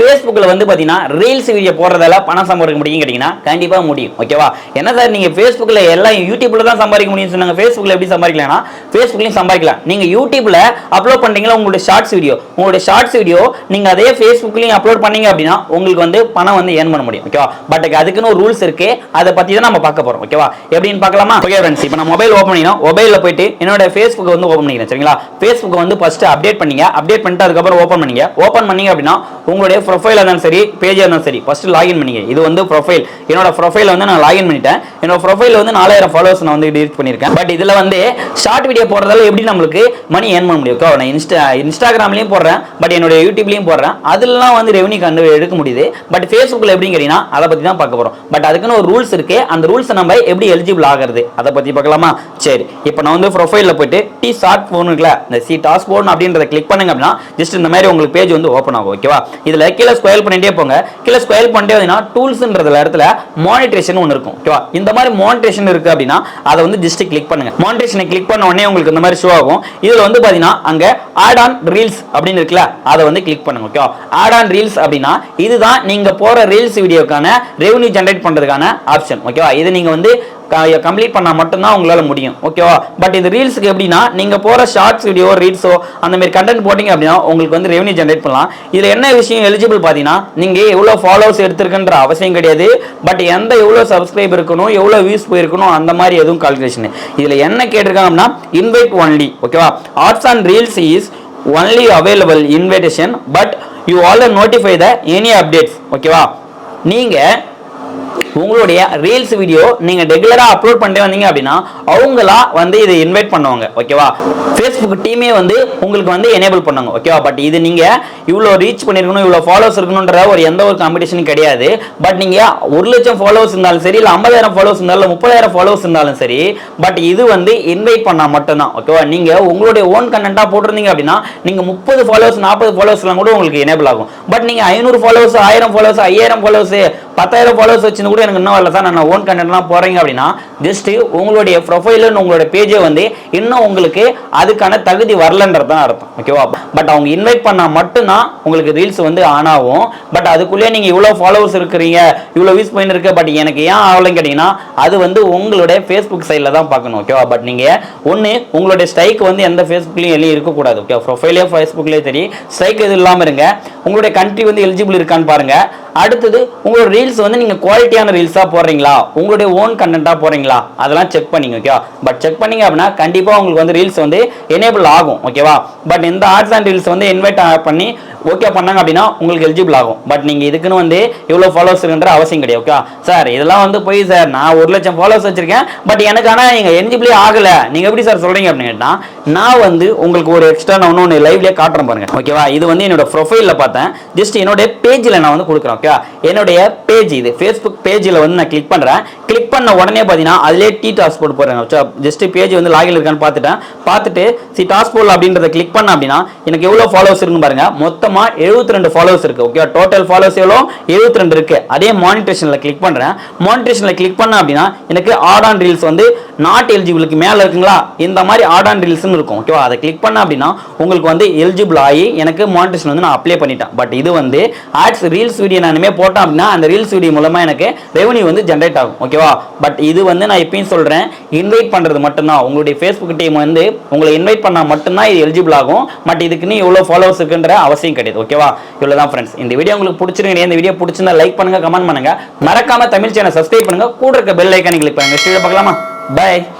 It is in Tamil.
Facebookல வந்து பாத்தீங்கன்னா ரீல்ஸ் வீடியோ போடுறதால பணம் சம்பாதிக்க முடியும் கேட்டீங்கன்னா கண்டிப்பா முடியும். ஓகேவா? என்ன சார் நீங்க Facebookல எல்லாம் யூடியூப்ல தான் சம்பாதிக்க முடியும்னு சொன்னாங்க. Facebookல எப்படி சம்பாதிக்கலாம்னா Facebookலயும் சம்பாதிக்கலாம். நீங்க யூடியூப்ல அப்லோட் பண்றீங்களா உங்களுடைய ஷார்ட்ஸ் வீடியோ நீங்க அதே Facebookலயும் அப்லோட் பண்ணீங்க அப்படின்னா உங்களுக்கு வந்து பணம் வந்து ஏர்ன் பண்ண முடியும். ஓகேவா? பட் அதுக்குன்னு ஒரு ரூல்ஸ் இருக்கு. அதை பத்தி தான் நம்ம பார்க்க போறோம். ஓகேவா? எப்படின்னு பார்க்கலாமா? ஓகே फ्रेंड्स, இப்போ நான் மொபைல் ஓபன் பண்ணினா மொபைல்ல போயிட்டு என்னோட Facebook வந்து ஓபன் பண்ணிக்கிறேன். சரிங்களா? Facebook வந்து ஃபர்ஸ்ட் அப்டேட் பண்ணீங்க. அப்டேட் பண்ணிட்டு அதுக்கு அப்புறம் ஓபன் பண்ணீங்க. ஓபன் பண்ணீங்க அப்படின்னா உங்களுடைய ப்ரொஃபைல் இருந்தாலும் சரி பேஜ் இருந்தாலும் சரி ஃபர்ஸ்ட் லாகின் பண்ணீங்க. இது வந்து ப்ரொஃபைல். என்னோட ப்ரொஃபைல் வந்து நான் லாகின் பண்ணிட்டேன். என்னோட ப்ரொஃபைல் வந்து 4000 ஃபாலோவர்ஸ் நான் வந்து டெலிட் பண்ணிருக்கேன். பட் இதுல வந்து ஷார்ட் வீடியோ போடுறதால எப்படி நமக்கு மணி ஏர்ன் பண்ண முடியும்? நான் இன்ஸ்டாகிராம்லயும் போடுறேன், பட் என்னோட யூடியூப்லயும் போடுறேன். அதெல்லாம் வந்து ரெவென்யூ கண்டு எடுக்க முடியுது. பட் Facebookல எப்படின்னு கேட்டீங்கன்னா அதை பத்தி தான் பார்க்க போறோம். பட் அதுக்குன்னு ஒரு ரூல்ஸ் இருக்கு. அந்த ரூல்ஸ் நம்ம எப்படி எலிஜிபிள் ஆகிறது அதை பத்தி பார்க்கலாமா? சரி, இப்போ நான் வந்து ப்ரொஃபைல்ல போயிட்டு டி ஷார்ட் போன் இருக்குல, இந்த சி டாஸ்க் போன் அப்படின்றத கிளிக் பண்ணுங்க அப்படின்னா ஜஸ்ட் இந்த மாதிரி உங்களுக்கு பேஜ் வந்து ஓபன் ஆகும். ஓகேவா? இதுல கீழே ஸ்க்ரோல் பண்ணிட்டே போங்க. கீழே ஸ்க்ரோல் பண்ணிட்டே வந்தீங்கன்னா டூல்ஸ்ன்றதுல இடத்துல மானிட்டேஷன் ஒன்னு இருக்கும். ஓகேவா? இந்த மாதிரி மானிட்டேஷன் இருக்கு அப்படின்னா அதை வந்து ஜஸ்ட் கிளிக் பண்ணுங்க. மானிட்டேஷனை கிளிக் பண்ண உடனே உங்களுக்கு இந்த மாதிரி ஷோ ஆகும். இதுல வந்து பாத்தீங்கன்னா அங்க ஆட் ஆன் ரீல்ஸ் அப்படின்னு இருக்குல்ல, அதை வந்து கிளிக் பண்ணுங்க. ஓகேவா? ஆட் ஆன் ரீல்ஸ் அப்படின்னா இதுதான் நீங்க போற ரீல்ஸ் வீடியோக்கான ரெவென்யூ ஜெனரேட் பண்றதுக்கான ஆப்ஷன். ஓகேவா? இது நீங்க வந்து கம்ப்ளீட் பண்ணா மட்டும்தான் உங்களால முடியும். ஓகேவா? பட் இந்த ரீல்ஸ்க்கு எப்படின்னா நீங்க போற ஷார்ட்ஸ் வீடியோ ரீல்ஸோ அந்த மாதிரி கண்டென்ட் போட்டீங்க அப்படின்னா உங்களுக்கு வந்து ரெவென்யூ ஜெனரேட் பண்ணலாம். இதுல என்ன விஷயம் எலிஜிபிள் பாத்தீங்கன்னா நீங்க எவ்வளவு ஃபாலோவர்ஸ் எடுத்திருக்குன்ற அவசியம் கிடையாது. பட் எவ்வளவு சப்ஸ்கிரைப் இருக்கணும், எவ்வளவு வியூஸ் போயிருக்கணும் அந்த மாதிரி எதுவும் கால்குலேஷன். இதுல என்ன கேட்டிருக்காங்கன்னா இன்வைட் ஒன்லி. ஓகேவா? Ads on reels is only available invitation but you already notify the any updates. ஓகேவா? நீங்க உங்களுடைய ரீல்ஸ் வீடியோ நீங்க ரெகுலரா அப்லோட் பண்ணிட்டு வந்தீங்க அப்படின்னா அவங்களா வந்து இதை இன்வைட் பண்ணுவாங்க. ஓகேவா? Facebook டீமே வந்து உங்களுக்கு வந்து எனேபிள் பண்ணுவாங்க. ஓகேவா? பட் இது நீங்க இவ்வளோ ரீச் பண்ணிருக்கணும், இவ்வளோ ஃபாலோவர்ஸ் இருக்கணும்ன்ற எந்த ஒரு காம்படிஷனும் கிடையாது. பட் நீங்க 1,00,000 ஃபாலோவர்ஸ் இருந்தாலும் சரி, இல்லை 50,000 ஃபாலோவர்ஸ் இருந்தாலும் 30,000 ஃபாலோவர்ஸ் இருந்தாலும் சரி, பட் இது வந்து இன்வைட் பண்ணா மட்டும்தான். ஓகேவா? நீங்க உங்களுடைய ஓன் கண்டென்ட்டா போட்டிருந்தீங்க அப்படின்னா நீங்க 30 ஃபாலோவர்ஸ் 40 ஃபாலோவர்ஸ்லாம் கூட உங்களுக்கு எனேபிள் ஆகும். பட் நீங்க 500 ஃபாலோவர்ஸ் 1000 ஃபாலோவர்ஸ் 5000 ஃபாலோவர்ஸ் 10,000 ஃபாலோவர்ஸ் வச்சு கூட எனக்கு இன்னும் வரல சார், நான் ஓன் கண்டென்ட்லாம் போறீங்க அப்படின்னா ஜஸ்ட் உங்களுடைய ப்ரொஃபைல் உங்களோட பேஜே வந்து இன்னும் உங்களுக்கு அதுக்கான தகுதி வரலன்றது தான் அர்த்தம். ஓகேவா? பட் அவங்க இன்வைட் பண்ணா மட்டும்தான் உங்களுக்கு ரீல்ஸ் வந்து ஆன் ஆகும். பட் அதுக்குள்ளே நீங்க இவ்வளவு ஃபாலோவர்ஸ் இருக்கிறீங்க, இவ்வளவு வியூஸ் போயின்னு இருக்கு, பட் எனக்கு ஏன் ஆகலன்னு கேட்டீங்கன்னா அது வந்து உங்களுடைய Facebook சைட்ல தான் பார்க்கணும். ஓகேவா? பட் நீங்க ஒன்னு உங்களுடைய ஸ்ட்ரைக் வந்து எந்த Facebookலயும் எல்லாம் இருக்கக்கூடாது. ஓகே, ப்ரொஃபைலே Facebookலயே சரி, ஸ்ட்ரைக் எதுவும் இல்லாம இருங்க. உங்களுடைய கண்ட்ரி வந்து எலிஜிபிள் இருக்கான்னு பாருங்க. அடுத்தது உங்களோட ரீல்ஸ் வந்து நீங்க குவாலிட்டியான ரீல்ஸா போடுறீங்களா, உங்களுடைய ஓன் கண்டென்ட்டா போறீங்களா, அதெல்லாம் செக் பண்ணீங்க. ஓகேவா? பட் செக் பண்ணீங்க அப்படின்னா கண்டிப்பா உங்களுக்கு வந்து ரீல்ஸ் வந்து எனேபிள் ஆகும். ஓகேவா? பட் இந்த ஆட்ஸ் அண்ட் ரீல்ஸ் வந்து இன்வைட் பண்ணி ஓகே பண்ணாங்க அப்படின்னா உங்களுக்கு எலிஜிபிள் ஆகும். பட் நீங்க இதுக்குன்னு வந்து இவ்வளவு ஃபாலோவர்ஸ் இருக்குன்ற அவசியம் கிடையாது. ஓகே சார், இதெல்லாம் வந்து போய் சார் நான் 1,00,000 ஃபாலோவர்ஸ் வச்சிருக்கேன், பட் எனக்கு ஆனா நீங்க எலிஜிபிளே ஆகல, நீங்க எப்படி சார் சொல்றீங்க அப்படின்னு கேட்டா நான் வந்து உங்களுக்கு ஒரு எக்ஸ்ட்ரா நான் ஒன்று லைவ்லயே காட்டுறேன் பாருங்க. ஓகேவா? இது வந்து என்னோட ப்ரொஃபைல்ல பார்த்தேன். ஜஸ்ட் என்னோட பேஜ்ல நான் வந்து கொடுக்குறேன். ஓகே, என்னுடைய பேஜ் இது Facebook பேஜ்ல வந்து நான் கிளிக் பண்றேன். கிளிக் பண்ண உடனே பாத்தீங்கன்னா அதுலயே டி டாஸ்க் போர்ட் போடுறாங்க. ஜஸ்ட் பேஜ் வந்து லாகின் இருக்கான்னு பார்த்துட்டு சி டாஸ்க் போர்ட் அப்படின்றத கிளிக் பண்ண அப்படின்னா எனக்கு எவ்வளவு ஃபாலோவர்ஸ் இருக்குன்னு பாருங்க. மொத்தமா 72 ஃபாலோவர்ஸ் இருக்கு. ஓகே, டோட்டல் ஃபாலோவர்ஸ் எவ்வளோ 72 இருக்கு. அதே மானிட்டேஷன்ல கிளிக் பண்றேன். மானிட்டேஷன்ல கிளிக் பண்ண அப்படின்னா எனக்கு ஆட் ஆன் ரீல்ஸ் வந்து நாட் எலிஜிபிளுக்கு மேல இருக்குங்களா, இந்த மாதிரி ஆட் ஆன் ரீல்ஸ்னு இருக்கும். ஓகேவா? அதை கிளிக் பண்ண அப்படின்னா உங்களுக்கு வந்து எலிஜிபிள் ஆகி எனக்கு மானிட்டேஷன் வந்து நான் அப்ளை பண்ணிட்டேன். பட் இது வந்து ஆட்ஸ் ரீல்ஸ் வீடியோ நான் இனிமே போட்டேன் அப்படின்னா அந்த ரீல்ஸ் வீடியோ மூலமா எனக்கு ரெவென்யூ வந்து ஜெனரேட் ஆகும். ஓகேவா? பட் இது வந்து நான் இப்பயும் சொல்றேன், இன்வைட் பண்றது மட்டும்தான். உங்களுடைய Facebook டீம் வந்து உங்களை இன்வைட் பண்ணா மட்டும்தான் இது எலிஜிபிள் ஆகும். பட் இதுக்குன்னு இவ்வளவு ஃபாலோவர்ஸ் இருக்குன்ற அவசியம் கிடையாது. ஓகேவா? இவ்வளவுதான் ஃப்ரெண்ட்ஸ். இந்த வீடியோ உங்களுக்கு பிடிச்சிருக்கு, இந்த வீடியோ பிடிச்சிருந்தா லைக் பண்ணுங்க, கமெண்ட் பண்ணுங்க, மறக்காம தமிழ் சேனல் சப்ஸ்கிரைப் பண்ணுங்க, கூட இருக்க பெல் ஐகானை கிளிக் பண்ணுங்க. பார்க்கலாமா? பை.